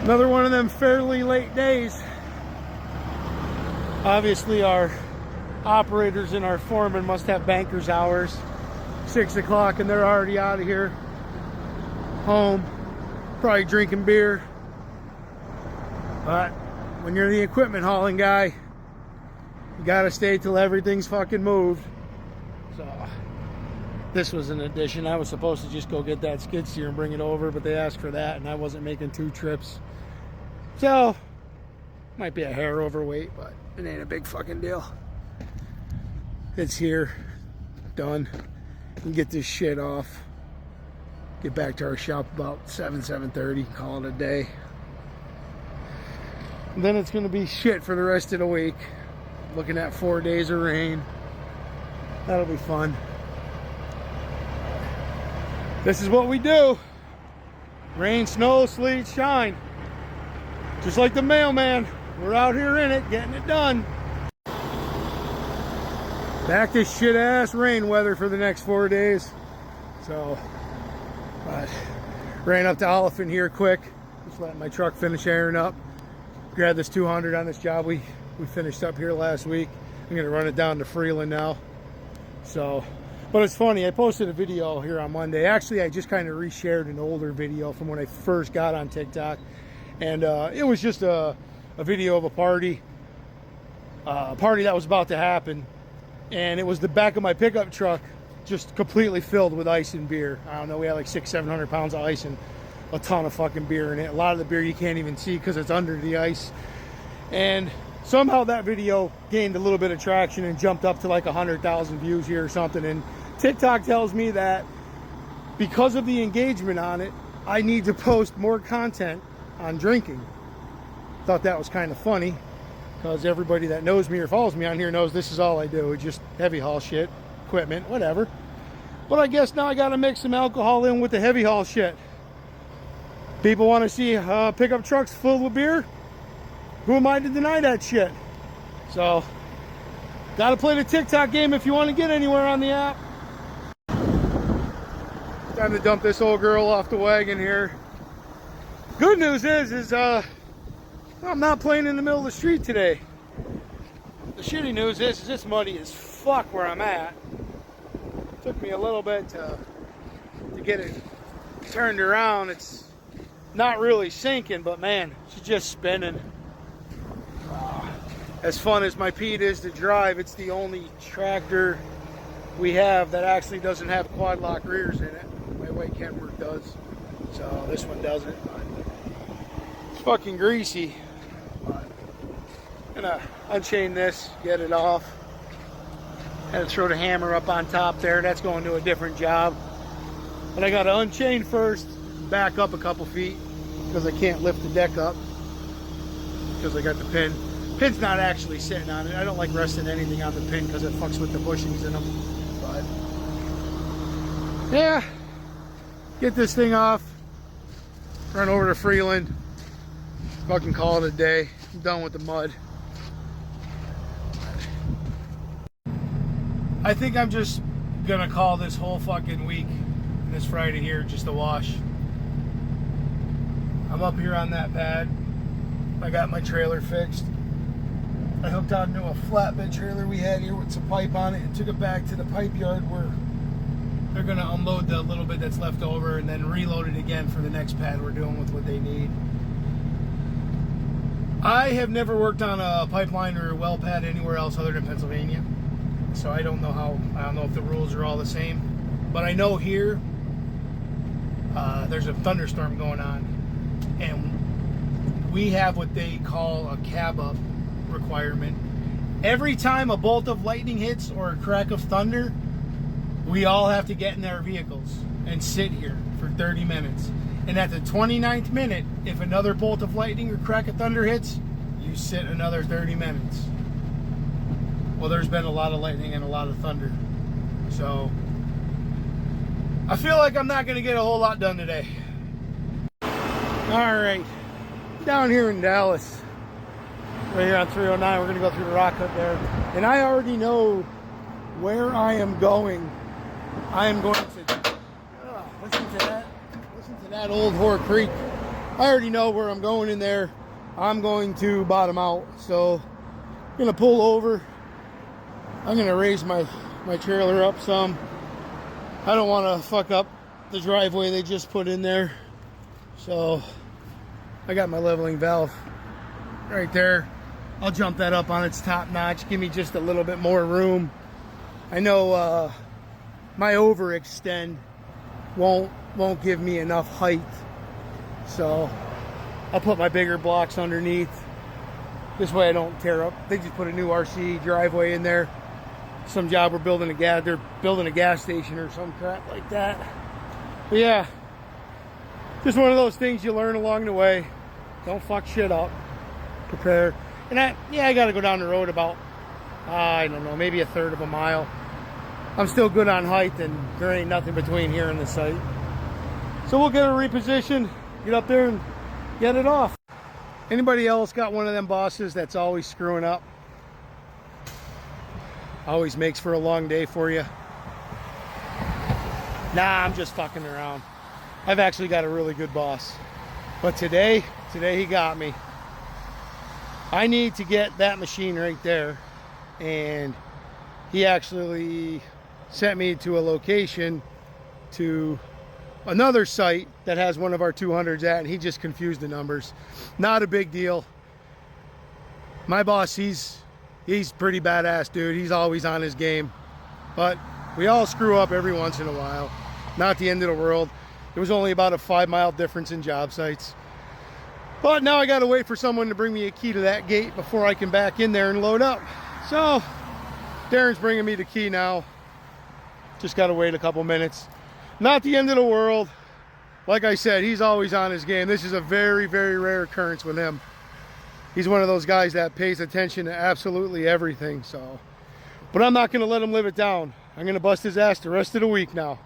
Another one of them fairly late days. Obviously our operators and our foremen must have banker's hours. 6 o'clock and they're already out of here. Home. Probably drinking beer. But when you're the equipment hauling guy, you gotta stay till everything's fucking moved. So this was an addition. I was supposed to just go get that skid steer and bring it over, but they asked for that and I wasn't making 2 trips. So might be a hair overweight, but it ain't a big fucking deal. It's here, done. We can get this shit off. Get back to our shop about 7:30, call it a day. And then it's gonna be shit for the rest of the week. Looking at 4 days of rain. That'll be fun. This is what we do. Rain, snow, sleet, shine. Just like the mailman. We're out here in it, getting it done. Back to shit ass rain weather for the next 4 days. So, ran up to Oliphant here quick. Just letting my truck finish airing up. Grabbed this 200 on this job we finished up here last week. I'm gonna run it down to Freeland now. So, but it's funny, I posted a video here on Monday. Actually, I just kind of reshared an older video from when I first got on TikTok. And it was just a video of a party that was about to happen. And it was the back of my pickup truck just completely filled with ice and beer. I don't know, we had like 600-700 pounds of ice and a ton of fucking beer in it. A lot of the beer you can't even see because it's under the ice. And somehow that video gained a little bit of traction and jumped up to like 100,000 views here or something. And TikTok tells me that because of the engagement on it, I need to post more content on drinking. Thought that was kind of funny because everybody that knows me or follows me on here knows this is all I do. It's just heavy haul shit, equipment, whatever. But I guess now I got to mix some alcohol in with the heavy haul shit. People want to see pickup trucks filled with beer. Who am I to deny that shit? So, got to play the TikTok game if you want to get anywhere on the app. Time to dump this old girl off the wagon here. Good news is I'm not playing in the middle of the street today. The shitty news is it's muddy as fuck where I'm at. Took me a little bit to get it turned around. It's not really sinking, but man, she's just spinning. As fun as my Pete is to drive, it's the only tractor we have that actually doesn't have quad lock rears in it. My white Kenworth does, so this one doesn't. It's fucking greasy. I'm gonna unchain this, get it off. Had to throw the hammer up on top there. That's going to a different job. But I gotta unchain first, back up a couple feet because I can't lift the deck up because I got the pin. Pin's not actually sitting on it. I don't like resting anything on the pin because it fucks with the bushings in them. But yeah, get this thing off, run over to Freeland, fucking call it a day. I'm done with the mud. I think I'm just gonna call this whole fucking week, this Friday here, just a wash. I'm up here on that pad. I got my trailer fixed. I hooked on to a flatbed trailer we had here with some pipe on it and took it back to the pipe yard where they're gonna unload the little bit that's left over and then reload it again for the next pad we're doing with what they need. I have never worked on a pipeline or a well pad anywhere else other than Pennsylvania. So I don't know if the rules are all the same. But I know here, there's a thunderstorm going on. And we have what they call a cab up requirement. Every time a bolt of lightning hits or a crack of thunder, we all have to get in our vehicles and sit here for 30 minutes. And at the 29th minute, if another bolt of lightning or crack of thunder hits, you sit another 30 minutes. Well, there's been a lot of lightning and a lot of thunder. So, I feel like I'm not going to get a whole lot done today. Alright, down here in Dallas, right here on 309, we're going to go through the rock cut there. And I already know where I am going. I am going to, listen to that old whore creek I already know where I'm going in there. I'm going to bottom out. So I'm gonna pull over. I'm gonna raise my trailer up some. I don't want to fuck up the driveway they just put in there. So I got my leveling valve right there. I'll jump that up on its top notch. Give me just a little bit more room. I know my overextend won't give me enough height. So I'll put my bigger blocks underneath. This way I don't tear up. They just put a new RC driveway in there. Some job we're building they're building a gas station or some crap like that. But yeah, just one of those things you learn along the way. Don't fuck shit up. Prepare. And I got to go down the road about, I don't know, maybe a third of a mile. I'm still good on height, and there ain't nothing between here and the site. So we'll get it repositioned, get up there and get it off. Anybody else got one of them bosses that's always screwing up? Always makes for a long day for you? Nah, I'm just fucking around. I've actually got a really good boss. But today he got me. I need to get that machine right there. And he actually sent me to a location to another site that has one of our 200s at, and he just confused the numbers. Not a big deal. My boss, he's pretty badass, dude. He's always on his game. But we all screw up every once in a while. Not the end of the world. It was only about a 5-mile difference in job sites. But now I gotta wait for someone to bring me a key to that gate before I can back in there and load up. So Darren's bringing me the key now. Just gotta wait a couple minutes. Not the end of the world. Like I said, he's always on his game. This is a very, very rare occurrence with him. He's one of those guys that pays attention to absolutely everything. So, but I'm not gonna let him live it down. I'm gonna bust his ass the rest of the week now.